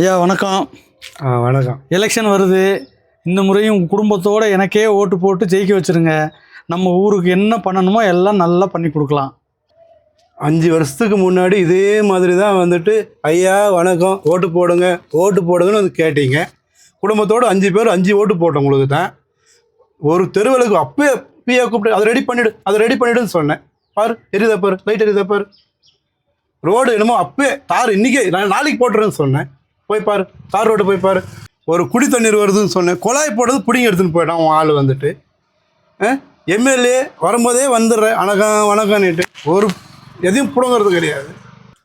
ஐயா வணக்கம். வணக்கம். எலெக்ஷன் வருது. இந்த முறையும் உங்கள் குடும்பத்தோடு எனக்கே ஓட்டு போட்டு ஜெயிக்க வச்சுருங்க. நம்ம ஊருக்கு என்ன பண்ணணுமோ எல்லாம் நல்லா பண்ணி கொடுக்கலாம். 5 வருஷத்துக்கு முன்னாடி இதே மாதிரி தான் வந்துட்டு ஐயா வணக்கம் ஓட்டு போடுங்க ஓட்டு போடுங்கன்னு வந்து கேட்டீங்க. குடும்பத்தோடு 5 பேர் 5 ஓட்டு போட்டோம். உங்களுக்கு தான் ஒரு தெருவிலுக்கு அப்பயே பிஏ கூப்பிட்டு அதை ரெடி பண்ணிவிடுன்னு சொன்னேன். பாரு எரியுதா பாரு, லைட் எரியுதா பாரு. ரோடு என்னமோ அப்பயே தார் இன்றைக்கே நான் நாளைக்கு போட்டுறேன்னு சொன்னேன். போய் பாரு, தார் ரோடு போய் பாரு. ஒரு குடி தண்ணீர் வருதுன்னு சொன்னேன். குழாய் போடுறது பிடிங்க எடுத்துன்னு போயிட்டான் அவன் ஆள் வந்துட்டு. எம்எல்ஏ வரும்போதே வந்துடுறேன் வணக்கம்னுட்டு ஒரு எதையும் பிடுங்கிறது கிடையாது.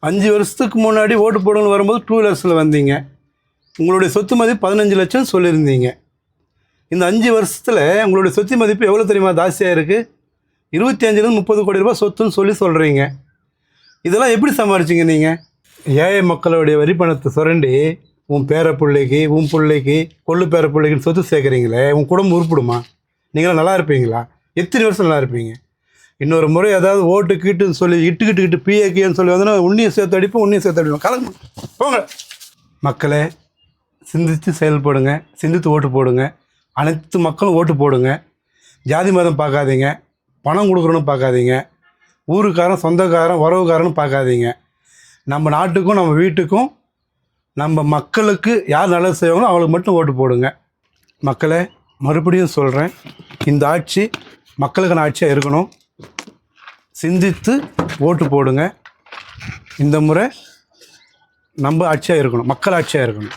5 வருஷத்துக்கு முன்னாடி ஓட்டு போடுங்கன்னு வரும்போது 2 வீலர்ஸில் வந்தீங்க. உங்களுடைய சொத்து மதிப்பு 15 லட்சம் சொல்லியிருந்தீங்க. இந்த 5 வருஷத்தில் உங்களுடைய சொத்து மதிப்பு எவ்வளோ தெரியுமா ஜாஸ்தியாக இருக்குது? 25 30 கோடி ரூபாய் சொத்துன்னு சொல்கிறீங்க. இதெல்லாம் எப்படி சமாளிச்சிங்க நீங்கள்? ஏழை மக்களுடைய வரி பணத்தை சுரண்டி உன் பேர பிள்ளைக்கு உன் பிள்ளைக்கு கொள்ளு பேர பிள்ளைக்குன்னு சொத்து சேர்க்குறீங்களே, உன் குடும்பம் உருப்பிடுமா? நீங்களாம் நல்லா இருப்பீங்களா? எத்தனை வருஷம் நல்லா இருப்பீங்க? இன்னொரு முறை ஏதாவது ஓட்டு கீட்டுன்னு சொல்லி இட்டுக்கிட்டு பிஏக்கின்னு சொல்லி வந்தோன்னா உன்னையும் சேர்த்து அடிப்போம் கலங்க போங்க. மக்களே சிந்தித்து செயல்படுங்க, சிந்தித்து ஓட்டு போடுங்க. அனைத்து மக்களும் ஓட்டு போடுங்க. ஜாதி மதம் பார்க்காதீங்க, பணம் கொடுக்குறோன்னு பார்க்காதீங்க, ஊருக்காரன் சொந்தக்காரன் உறவுக்காரன்னு பார்க்காதீங்க. நம்ம நாட்டுக்கும் நம்ம வீட்டுக்கும் நம்ம மக்களுக்கு யார் நல்லது செய்வாங்களோ அவளுக்கு மட்டும் ஓட்டு போடுங்க. மக்களே மறுபடியும் சொல்கிறேன், இந்த ஆட்சி மக்களுக்கான ஆட்சியாக இருக்கணும். சிந்தித்து ஓட்டு போடுங்க. இந்த முறை நம்ம ஆட்சியாக இருக்கணும், மக்கள் ஆட்சியாக இருக்கணும்.